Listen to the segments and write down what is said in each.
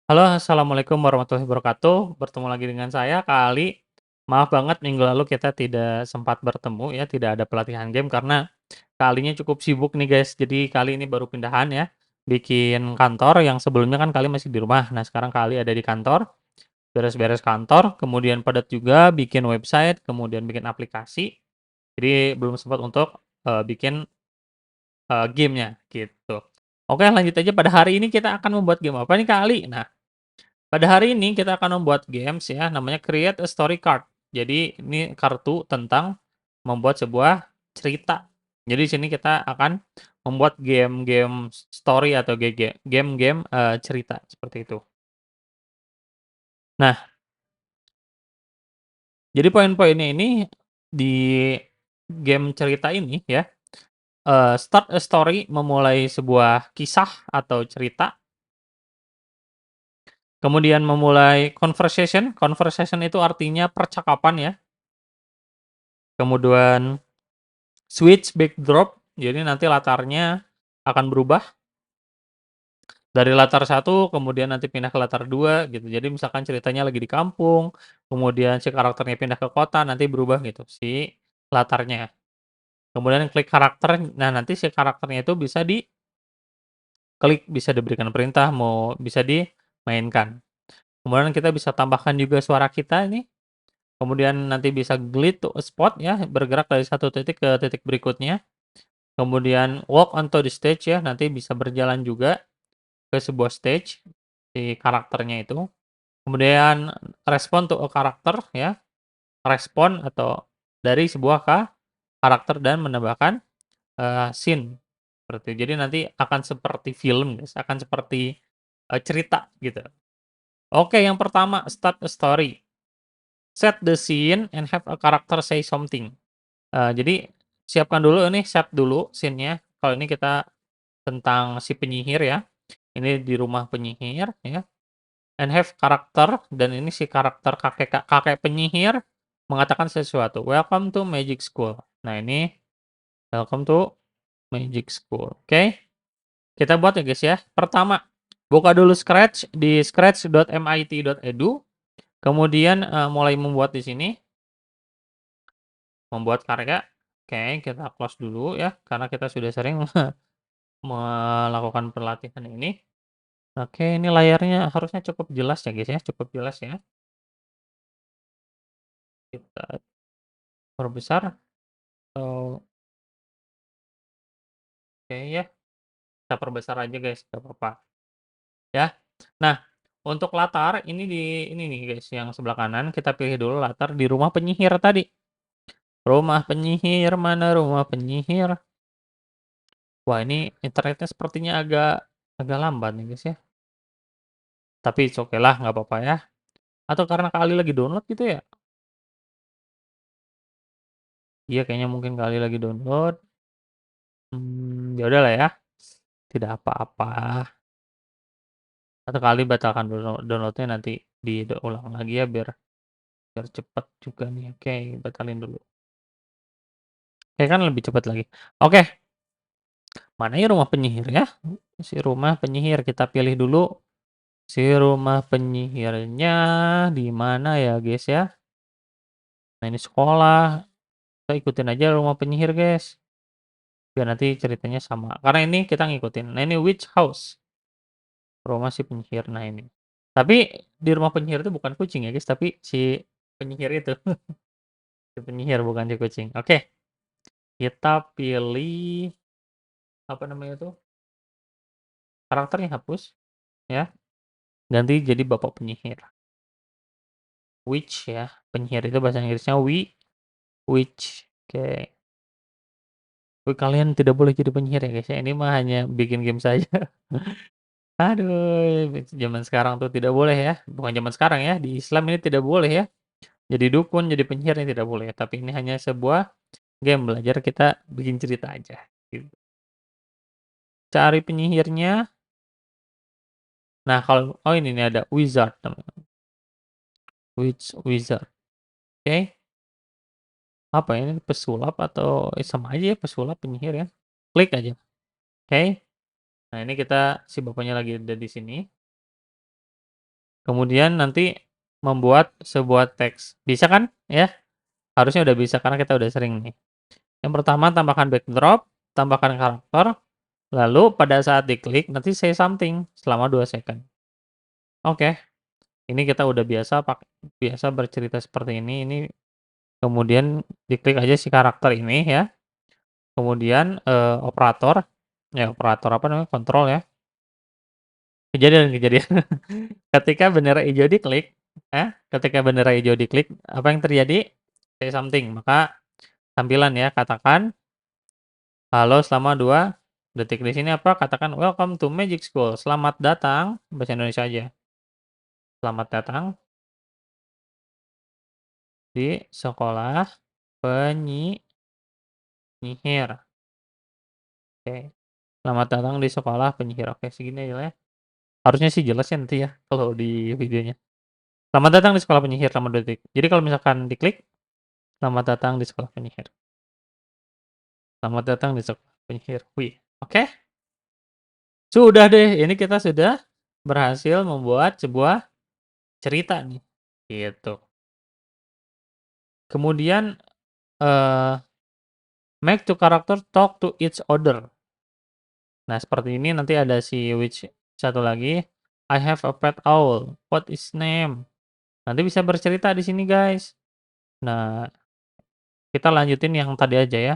Halo, assalamualaikum warahmatullahi wabarakatuh. Bertemu lagi dengan saya, Kak Ali. Maaf banget minggu lalu kita tidak sempat bertemu ya, tidak ada pelatihan game karena Kak Alinya cukup sibuk nih guys. Jadi kali ini baru pindahan ya, bikin kantor yang sebelumnya kan Kali masih di rumah. Nah sekarang Kali ada di kantor, beres-beres kantor, kemudian padat juga bikin website, kemudian bikin aplikasi. Jadi belum sempat untuk bikin gamenya gitu. Oke lanjut aja pada hari ini kita akan membuat game apa nih Kak Ali? Nah pada hari ini kita akan membuat games ya, namanya Create a Story Card. Jadi ini kartu tentang membuat sebuah cerita. Jadi di sini kita akan membuat game-game story atau game-game cerita seperti itu. Nah, jadi poin-poinnya ini di game cerita ini ya, start a story memulai sebuah kisah atau cerita, kemudian memulai conversation, conversation itu artinya percakapan ya, kemudian switch backdrop, jadi nanti latarnya akan berubah dari latar satu kemudian nanti pindah ke latar 2 gitu. Jadi misalkan ceritanya lagi di kampung, kemudian si karakternya pindah ke kota, nanti berubah gitu si latarnya. Kemudian klik karakter, nah nanti si karakternya itu bisa diklik, bisa diberikan perintah, mau bisa dimainkan. Kemudian kita bisa tambahkan juga suara kita ini, kemudian nanti bisa glide to a spot ya, bergerak dari satu titik ke titik berikutnya. Kemudian walk onto the stage ya, nanti bisa berjalan juga ke sebuah stage, si karakternya itu. Kemudian respond to a karakter ya, respon atau dari sebuah karakter dan menambahkan, scene, seperti itu. Jadi nanti akan seperti film guys, akan seperti, cerita gitu. Oke yang pertama, start a story. Set the scene and have a character say something. Jadi siapkan dulu ini, set dulu scene-nya. Kalau ini kita tentang si penyihir ya. Ini di rumah penyihir ya, and have karakter dan ini si karakter kakek penyihir mengatakan sesuatu, "Welcome to Magic School." Nah ini, welcome to Magic School, oke. Kita buat ya guys ya. Pertama, buka dulu Scratch di scratch.mit.edu, kemudian, mulai membuat di sini, membuat karya. Oke, kita close dulu ya, karena kita sudah sering melakukan pelatihan ini. Oke, ini layarnya harusnya cukup jelas ya guys ya, cukup jelas ya. Kita perbesar atau oke ya, kita perbesar aja guys, nggak apa-apa, ya. Nah, untuk latar ini nih guys, yang sebelah kanan kita pilih dulu latar di rumah penyihir tadi. Rumah penyihir, mana rumah penyihir? Wah, ini internetnya sepertinya agak agak lambat nih guys ya, tapi it's okay lah, nggak apa-apa ya. Atau karena kali lagi download gitu ya? Iya kayaknya mungkin kali lagi download, ya udahlah ya, tidak apa-apa. Atau kali batalkan download-nya nanti diulang lagi ya biar biar cepet juga nih. Oke, batalin dulu. Oke kan lebih cepat lagi. Oke, mana ya rumah penyihir ya? Si rumah penyihir kita pilih dulu. Si rumah penyihirnya di mana ya guys ya? Nah ini sekolah. Kita ikutin aja rumah penyihir guys. Biar nanti ceritanya sama. Karena ini kita ngikutin. Nah ini witch house. Rumah si penyihir. Nah ini. Tapi di rumah penyihir itu bukan kucing ya guys. Tapi si penyihir itu. Si penyihir bukan si kucing. Oke. Kita pilih apa namanya tuh? Karakternya hapus ya. Ganti jadi bapak penyihir. Witch ya. Penyihir itu bahasa Inggrisnya witch. Oke. Wih, kalian tidak boleh jadi penyihir ya guys ya. Ini mah hanya bikin game saja. Aduh, zaman sekarang tuh tidak boleh ya. Bukan zaman sekarang ya. Di Islam ini tidak boleh ya. Jadi dukun, jadi penyihir ini tidak boleh. Tapi ini hanya sebuah game belajar kita bikin cerita aja. Gitu. Cari penyihirnya. Nah, kalau oh ini nih ada wizard namanya. Wizard. Oke. Apa ya, ini pesulap atau sama aja ya pesulap, penyihir ya. Klik aja. Oke. Nah, ini kita si bapaknya lagi ada di sini. Kemudian nanti membuat sebuah teks. Bisa kan ya? Harusnya udah bisa karena kita udah sering nih. Yang pertama tambahkan backdrop, tambahkan karakter, lalu pada saat diklik nanti say something selama 2 second. Oke, ini kita udah biasa bercerita seperti ini kemudian diklik aja si karakter ini ya. Kemudian, operator apa namanya, kontrol ya. Kejadian. Ketika bendera hijau diklik ketika bendera hijau diklik, apa yang terjadi? Say something, maka tampilan ya, katakan, "Halo selama 2 detik." Di sini apa, katakan, "Welcome to Magic School." Selamat datang, bahasa Indonesia aja. Selamat datang di sekolah penyihir. Oke. Selamat datang di sekolah penyihir. Oke, segini aja lah ya. Harusnya sih jelas ya nanti ya, kalau di videonya. Selamat datang di sekolah penyihir selama 2 detik. Jadi kalau misalkan diklik, "Selamat datang di sekolah penyihir. Selamat datang di sekolah penyihir." Wih, oke. Sudah deh, ini kita sudah berhasil membuat sebuah cerita nih, gitu. Kemudian, eee, make two character talk to each other. Nah, seperti ini nanti ada si which satu lagi, "I have a pet owl, what is name?" Nanti bisa bercerita di sini, guys. Nah, kita lanjutin yang tadi aja ya.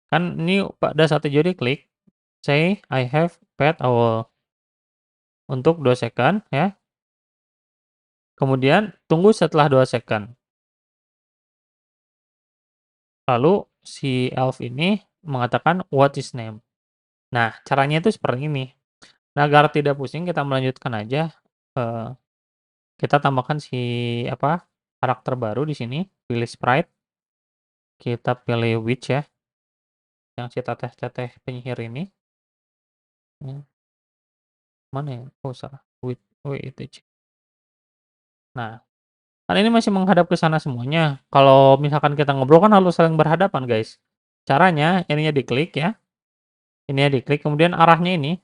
Kan ini pada saat hijau diklik, say, "I have pet owl." Untuk 2 second ya, kemudian tunggu setelah 2 second. Lalu si elf ini mengatakan, "What is name?" Nah, caranya itu seperti ini. Nah, agar tidak pusing kita melanjutkan aja, eee, kita tambahkan si apa, karakter baru di sini, pilih sprite, kita pilih witch ya, yang si teteh-teteh penyihir ini, ya, mana ya? Oh salah, witch. Nah, kan ini masih menghadap ke sana semuanya. Kalau misalkan kita ngobrol kan harus saling berhadapan, guys. Caranya ininya diklik ya, ininya diklik kemudian arahnya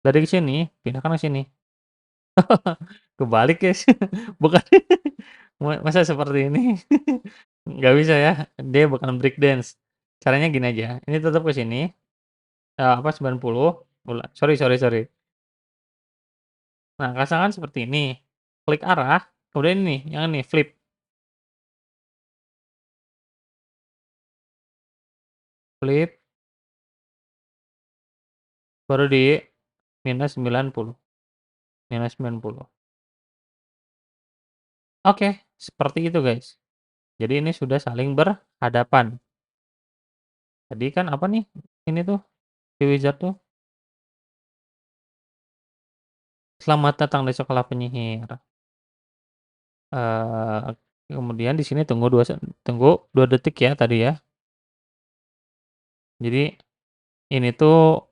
dari sini pindahkan ke sini. Kebalik, guys. Bukan masa seperti ini? Nggak bisa ya, dia bukan break dance. Caranya gini aja, ini tetap ke sini, 90, sorry. Nah, rasakan seperti ini, klik arah, kemudian ini, yang ini, flip, flip, baru di minus 90, minus 90. Oke, seperti itu, guys. Jadi ini sudah saling berhadapan. Tadi kan apa nih, ini tuh, si wizard tuh, "Selamat datang di sekolah penyihir." Eee, kemudian di sini tunggu 2 detik ya tadi ya. Jadi ini tuh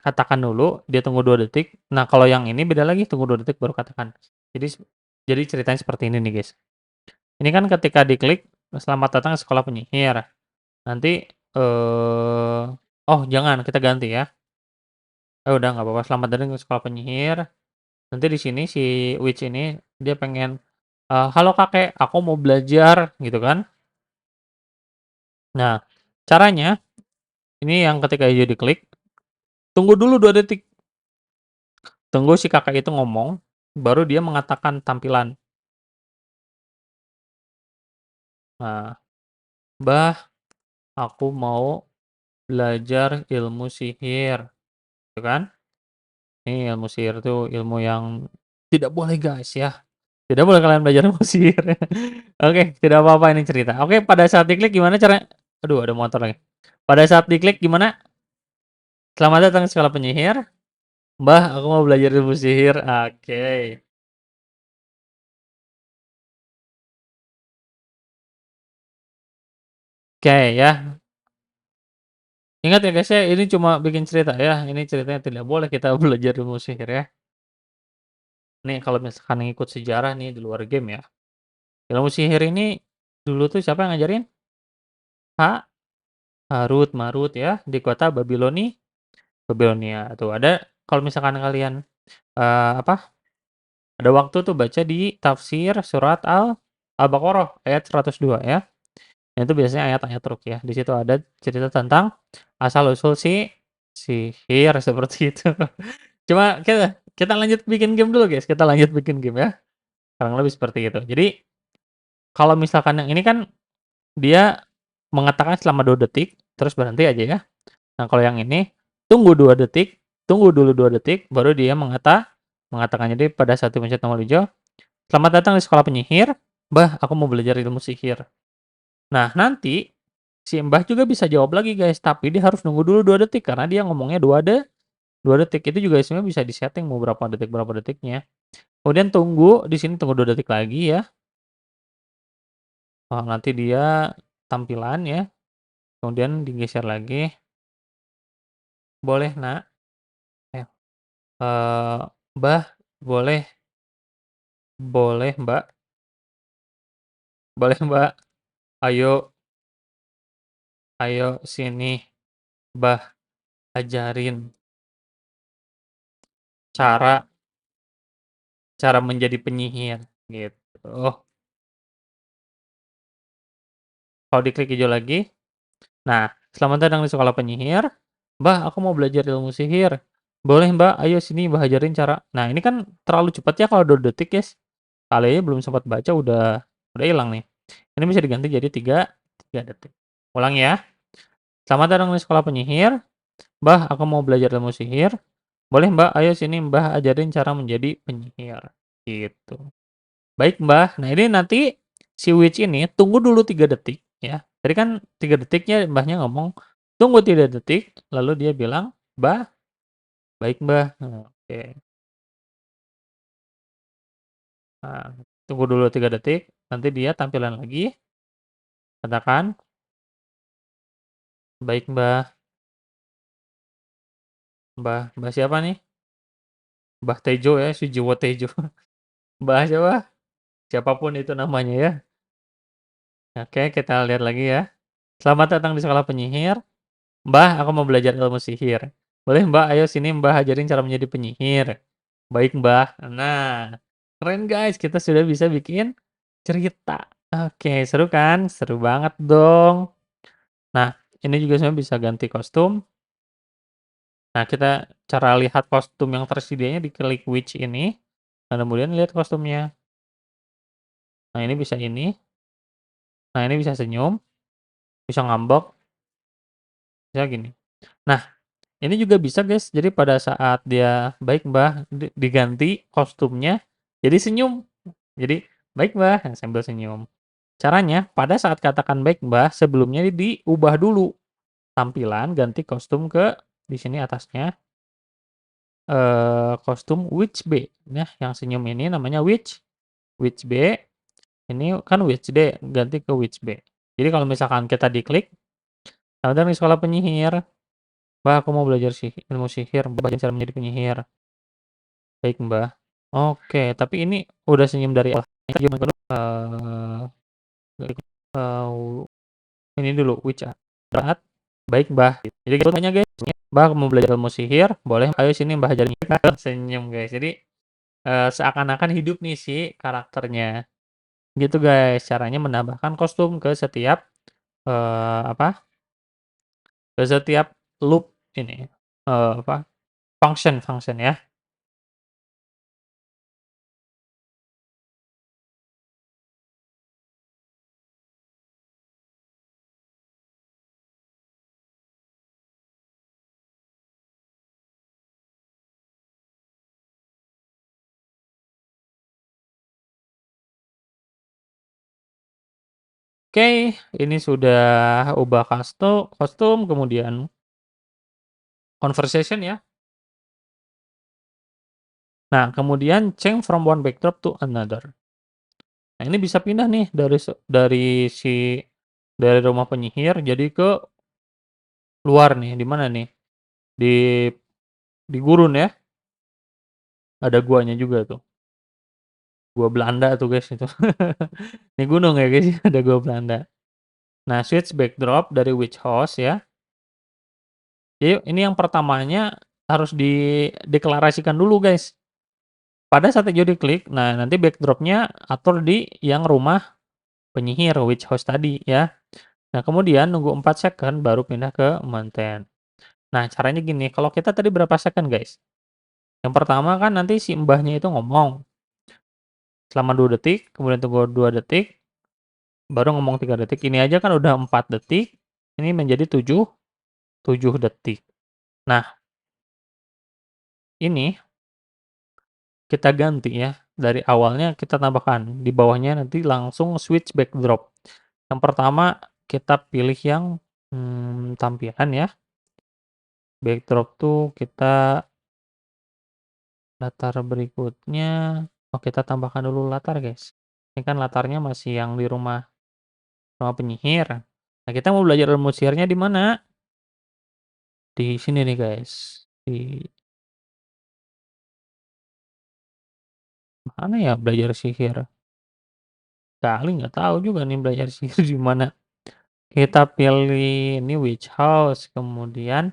katakan dulu, dia tunggu 2 detik. Nah, kalau yang ini beda lagi, tunggu 2 detik baru katakan. Jadi jadi ceritanya seperti ini nih, guys. Ini kan ketika diklik, "Selamat datang ke sekolah penyihir." Nanti, oh jangan, kita ganti ya. Udah nggak apa-apa, "Selamat datang ke sekolah penyihir." Nanti di sini si witch ini dia pengen, "Halo kakek, aku mau belajar." Gitu kan. Nah, caranya ini yang ketika hijau diklik, tunggu dulu 2 detik. Tunggu si kakak itu ngomong, baru dia mengatakan tampilan. Nah, "Mbah, aku mau belajar ilmu sihir." Gitu kan. Ini ilmu sihir tuh ilmu yang tidak boleh, guys, ya. Tidak boleh kalian belajar ilmu sihir. Oke, tidak apa-apa ini cerita. Oke, pada saat diklik gimana cara aduh ada motor lagi. Pada saat diklik gimana? "Selamat datang ke sekolah penyihir." "Mbah, aku mau belajar ilmu sihir." Oke. Oke ya. Ingat ya, guys, ya, ini cuma bikin cerita ya, ini ceritanya tidak boleh kita belajar ilmu sihir ya. Nih kalau misalkan ngikut sejarah nih di luar game ya, ilmu sihir ini dulu tuh siapa yang ngajarin? Ha Harut Marut ya, di kota Babilonia tuh ada kalau misalkan kalian Apa, ada waktu tuh baca di tafsir surat Al-Baqarah ayat 102 ya. Itu biasanya ayat-ayat ruqyah. Di situ ada cerita tentang asal-usul si sihir seperti itu. Cuma kita kita lanjut bikin game dulu, guys, kita lanjut bikin game ya. Kurang lebih seperti itu. Jadi, kalau misalkan yang ini kan dia mengatakan selama 2 detik, terus berhenti aja ya. Nah, kalau yang ini, tunggu 2 detik, tunggu dulu 2 detik, baru dia mengatakan. Jadi pada saat dipencet tombol hijau, "Selamat datang di sekolah penyihir. Mbah, aku mau belajar ilmu sihir." Nah, nanti si Mbah juga bisa jawab lagi, guys, tapi dia harus nunggu dulu 2 detik karena dia ngomongnya 2 detik. Itu juga sebenarnya bisa disetting mau berapa detiknya. Kemudian tunggu, di sini tunggu 2 detik lagi ya. Oh, nanti dia tampilan ya, kemudian digeser lagi. "Boleh, Nak." Eh, "Mbah, boleh boleh, Mbak, boleh, Mbak. Ayo ayo sini, Mbah ajarin cara cara menjadi penyihir." Gitu. Kalau diklik hijau lagi, nah, "Selamat datang di sekolah penyihir. Mbah, aku mau belajar ilmu sihir." "Boleh, Mbak. Ayo sini, Mbah ajarin cara." Nah, ini kan terlalu cepat ya kalau 2 detik, guys. Kali belum sempat baca udah hilang nih. Ini bisa diganti jadi 3 detik. Ulang ya. "Selamat datang di sekolah penyihir. Mbah, aku mau belajar ilmu sihir. Boleh, Mbak. Ayo sini, Mbah ajarin cara menjadi penyihir." Gitu. "Baik, Mbah." Nah, ini nanti si witch ini tunggu dulu 3 detik ya. Tadi kan 3 detiknya Mbahnya ngomong, tunggu 3 detik, lalu dia bilang, "Mbah." "Baik, Mbah." Nah, oke. Nah, tunggu dulu 3 detik, nanti dia tampilan lagi, katakan, "Baik, Mbah." Mbah Mbah siapa nih? Mbah Tejo ya, Sujiwo Tejo. Mbah siapa? Siapapun itu namanya ya. Oke, kita lihat lagi ya. "Selamat datang di sekolah penyihir. Mbah, aku mau belajar ilmu sihir. Boleh, Mbak, ayo sini Mbah ajarin cara menjadi penyihir." "Baik, Mbah." Nah, keren guys, kita sudah bisa bikin cerita. Oke, seru kan? Seru banget dong. Nah, ini juga sebenarnya bisa ganti kostum. Nah, kita cara lihat kostum yang tersedianya diklik witch ini, dan kemudian lihat kostumnya. Nah, ini bisa ini. Nah, ini bisa senyum, bisa ngambek, bisa gini. Nah, ini juga bisa, guys. Jadi pada saat dia, "Baik, Mbah," diganti kostumnya jadi senyum. Jadi, "Baik, Mbah," nah, sambil senyum. Caranya, pada saat katakan, "Baik, Mbah," sebelumnya diubah dulu tampilan, ganti kostum ke di sini atasnya, kostum Witch B. Nah, yang senyum ini namanya Witch B, ini kan Witch D, ganti ke Witch B. Jadi kalau misalkan kita diklik, "Selamat datang di sekolah penyihir. Mbah, aku mau belajar ilmu sihir, Mbah cara menjadi penyihir." "Baik, Mbah." Oke, tapi ini udah senyum dari awal. Ini dulu, which art, "Baik, Mbah." Jadi gitu tanya, guys, "Mbah, mau belajar ilmu sihir, boleh, ayo sini Mbah ajarin." Senyum, guys. Jadi, seakan-akan hidup nih si karakternya. Gitu, guys, caranya menambahkan kostum ke setiap, apa, ke setiap loop ini, apa, function function ya. Oke, ini sudah ubah kostum, kemudian conversation ya. Nah, kemudian change from one backdrop to another. Nah, ini bisa pindah nih dari rumah penyihir jadi ke luar nih, di mana nih? Di gurun ya, ada guanya juga tuh. Gua Belanda tuh, guys, itu. Ini gunung ya, guys, ada gua Belanda. Nah, switch backdrop dari Witch House ya. Jadi ini yang pertamanya harus dideklarasikan dulu, guys. Pada saat hijau diklik, nah nanti backdropnya atur di yang rumah penyihir, witch house tadi ya. Nah kemudian nunggu 4 second baru pindah ke mountain. Nah caranya gini, kalau kita tadi berapa second guys? Yang pertama kan nanti si mbahnya itu ngomong selama 2 detik, kemudian tunggu 2 detik, baru ngomong 3 detik. Ini aja kan udah 4 detik, ini menjadi 7 detik. Nah, ini kita ganti ya, dari awalnya kita tambahkan, di bawahnya nanti langsung switch backdrop. Yang pertama kita pilih yang, tampilan ya, backdrop tuh kita latar berikutnya, oh kita tambahkan dulu latar guys. Ini kan latarnya masih yang di rumah rumah penyihir. Nah kita mau belajar ilmu sihirnya di mana? Di sini nih guys, di mana ya belajar sihir? Kali nggak tahu juga nih belajar sihir di mana. Kita pilih ini witch house, kemudian,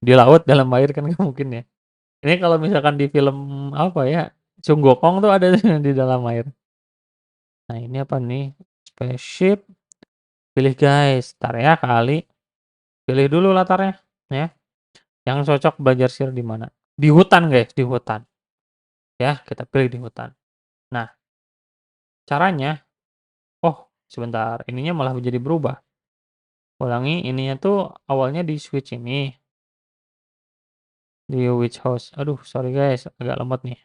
di laut, dalam air kan nggak mungkin ya. Ini kalau misalkan di film apa ya, Chung Gokong tuh ada di dalam air. Nah ini apa nih, spaceship, pilih guys, entar ya kali, pilih dulu latarnya, ya, yang cocok belajar sihir di mana. Di hutan guys, di hutan, ya kita pilih di hutan. Nah caranya, oh sebentar, ininya malah menjadi berubah. Ulangi, ininya tuh awalnya di switch ini, di witch house. Aduh sorry guys, agak lemot nih.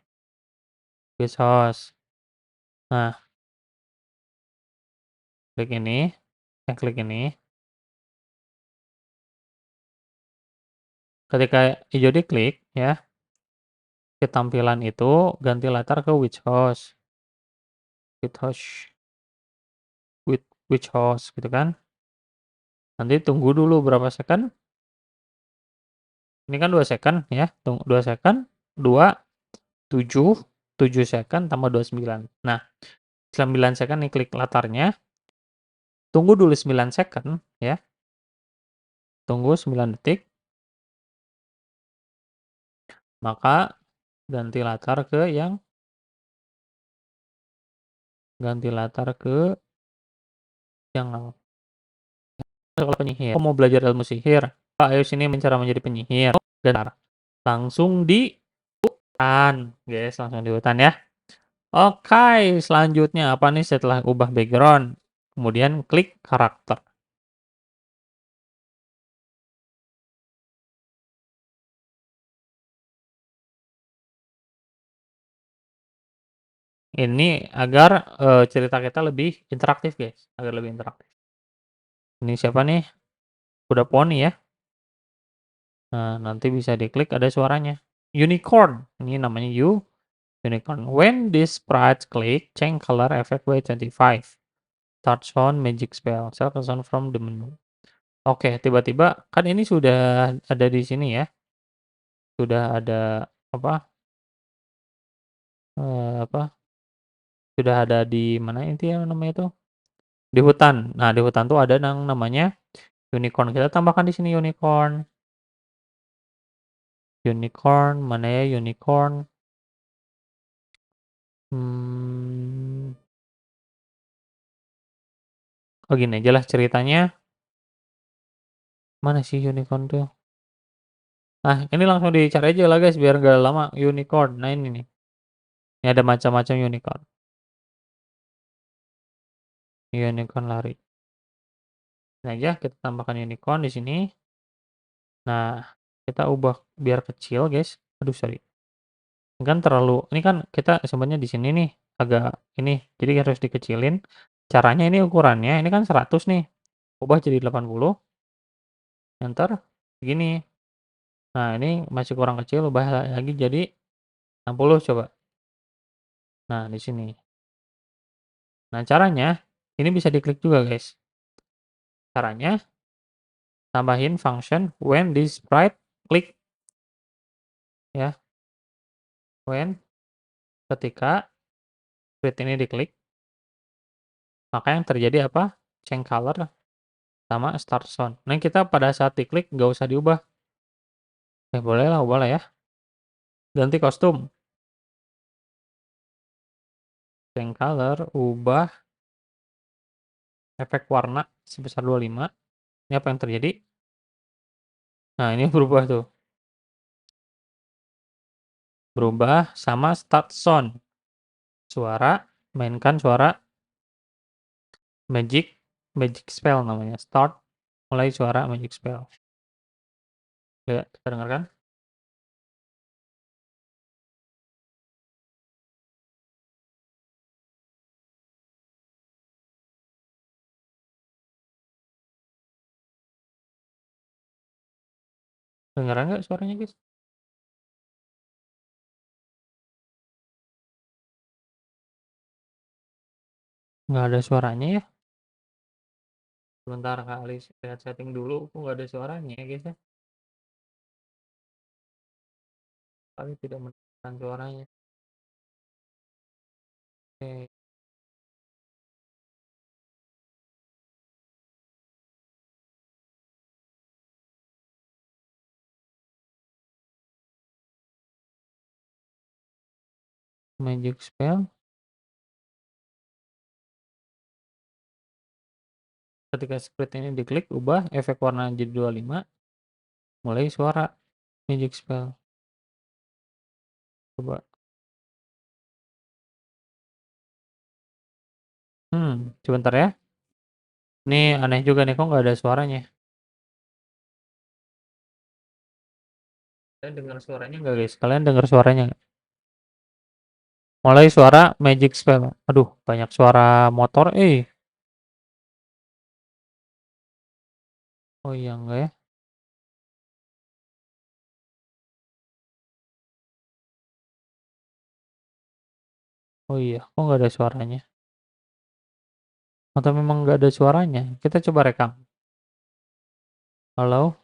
Witch house. Nah, klik ini, klik ini. Ketika hijau diklik ya, ke tampilan itu ganti latar ke witch house. Witch house, witch house gitu kan. Nanti tunggu dulu berapa second. Ini kan 2 second ya, tunggu 2 second, 2, 7, 7 second tambah 29. Nah, 9 second nih klik latarnya, tunggu dulu 9 second ya, tunggu 9 detik, maka ganti latar ke yang ganti latar ke yang kalau penyihir. Mau belajar ilmu sihir, Pak, ayo sini cara menjadi penyihir. Dan langsung di hutan, guys, langsung di hutan ya. Oke, selanjutnya apa nih setelah ubah background? Kemudian klik karakter. Ini agar cerita kita lebih interaktif, guys, agar lebih interaktif. Ini siapa nih? Kuda poni ya. Nah, nanti bisa diklik ada suaranya. Unicorn. Ini namanya unicorn. When this sprite click, change color effect by 25. Start sound magic spell. Select a sound from the menu. Oke, tiba-tiba kan ini sudah ada di sini ya. Sudah ada apa? Apa? Sudah ada di mana itu ya namanya itu? Di hutan. Nah, di hutan tuh ada yang namanya unicorn. Kita tambahkan di sini unicorn. Unicorn, mana ya unicorn? Hmm, oh gini aja lah ceritanya. Mana sih unicorn tuh? Nah, ini langsung dicari aja lah guys biar nggak lama unicorn. Nah ini nih. Ini ada macam-macam unicorn. Unicorn lari. Nah aja kita tambahkan unicorn di sini. Nah, kita ubah biar kecil guys. Aduh sorry. Ini kan terlalu, ini kan kita sebenarnya di sini nih agak ini, jadi harus dikecilin. Caranya ini ukurannya, ini kan 100 nih. Ubah jadi 80. Enter. Gini. Nah, ini masih kurang kecil, ubah lagi jadi 60 coba. Nah, di sini. Nah, caranya ini bisa diklik juga, guys. Caranya tambahin function when this sprite click ya. When ketika sprite ini diklik, maka yang terjadi apa? Change color sama start sound. Nah, kita pada saat diklik nggak usah diubah. Boleh lah, ubah lah ya. ganti kostum, change color, ubah efek warna sebesar 25. Ini apa yang terjadi? Nah, ini berubah tuh. Berubah sama start sound. Suara, mainkan suara magic magic spell namanya. Start, mulai suara magic spell. Ya, kita dengarkan. Dengeran nggak suaranya, guys? Nggak ada suaranya ya? Sebentar kali lihat setting dulu, kok nggak ada suaranya ya, guys ya? Kali tidak menemukan suaranya. Oke, magic spell. Ketika script ini diklik, ubah efek warna jadi 25, mulai suara magic spell. Coba. Sebentar ya. Ini aneh juga nih, kok nggak ada suaranya. Kalian dengar suaranya nggak, guys? Kalian dengar suaranya nggak? Mulai suara magic spell. Aduh, banyak suara motor. Oh iya enggak ya? Oh iya, kok nggak ada suaranya? Atau memang nggak ada suaranya? Kita coba rekam. Halo?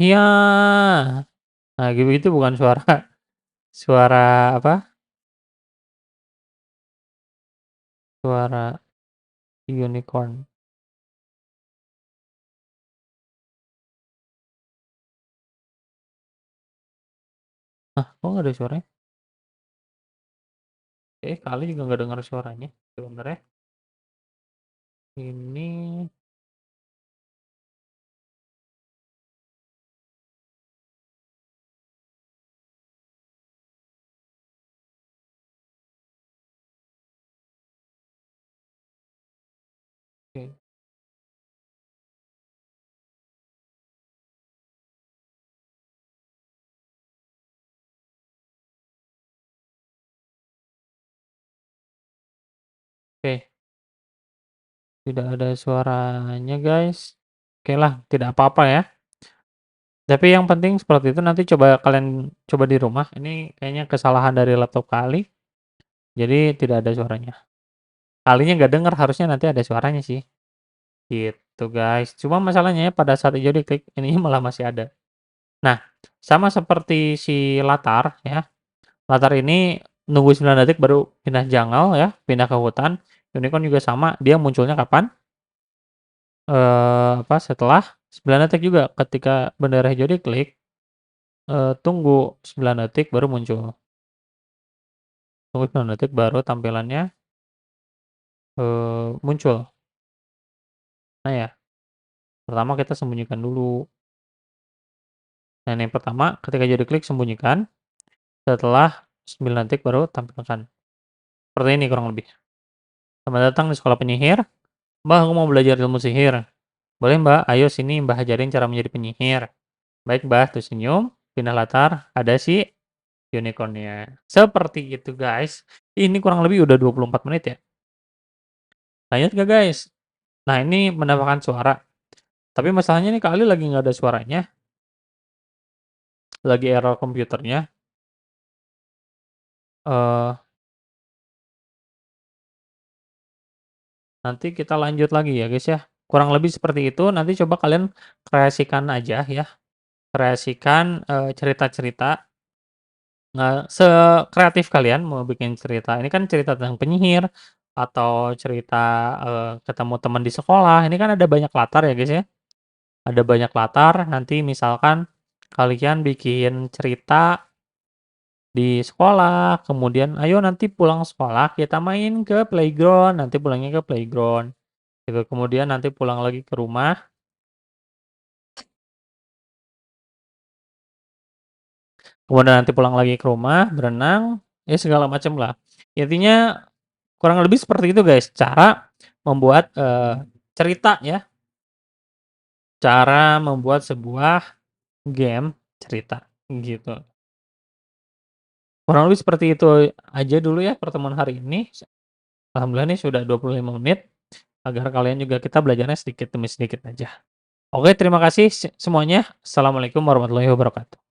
Iya. Nah, gitu itu bukan suara suara apa? Suara unicorn. Ah, kok nggak ada suaranya? Kali juga nggak dengar suaranya. Sebentar ya. Ini oke. Oke, tidak ada suaranya, guys. Oke lah, tidak apa-apa ya. Tapi yang penting seperti itu nanti coba kalian coba di rumah. Ini kayaknya kesalahan dari laptop kali. Jadi tidak ada suaranya. Kalinya nggak denger, harusnya nanti ada suaranya sih. Gitu, guys. Cuma masalahnya ya pada saat hijau diklik, ininya malah masih ada. Nah, sama seperti si latar ya. Latar ini nunggu 9 detik baru pindah jungle ya, pindah ke hutan. Unicorn juga sama, dia munculnya kapan? Setelah 9 detik juga ketika bendera hijau diklik, tunggu 9 detik baru muncul. Tunggu 9 detik baru tampilannya, muncul. Nah ya, pertama kita sembunyikan dulu. Nah, yang pertama ketika hijau diklik sembunyikan, setelah 9 detik baru tampilkan. Seperti ini kurang lebih. Selamat datang di sekolah penyihir. Mbak, aku mau belajar ilmu sihir. Boleh Mbak, ayo sini Mbak ajarin cara menjadi penyihir. Baik Mbak, tuh senyum, pindah latar, ada si unicornnya. Seperti itu guys. Ini kurang lebih udah 24 menit ya. Lanjut gak guys? Nah ini menambahkan suara. Tapi masalahnya nih kali lagi nggak ada suaranya. Lagi error komputernya. eh Nanti kita lanjut lagi ya guys ya. Kurang lebih seperti itu. Nanti coba kalian kreasikan aja ya. Kreasikan cerita-cerita. Nah, sekreatif kalian mau bikin cerita. Ini kan cerita tentang penyihir atau cerita, ketemu teman di sekolah. Ini kan ada banyak latar ya, guys, ya. Ada banyak latar, nanti misalkan kalian bikin cerita di sekolah, kemudian ayo nanti pulang sekolah kita main ke playground, nanti pulangnya ke playground, gitu. Kemudian nanti pulang lagi ke rumah, kemudian nanti pulang lagi ke rumah, berenang, ya segala macam lah. Intinya kurang lebih seperti itu guys, cara membuat, cerita ya, cara membuat sebuah game cerita, gitu. Kurang lebih seperti itu aja dulu ya pertemuan hari ini. Alhamdulillah nih sudah 25 menit, agar kalian juga kita belajarnya sedikit demi sedikit aja. Oke, terima kasih semuanya. Assalamualaikum warahmatullahi wabarakatuh.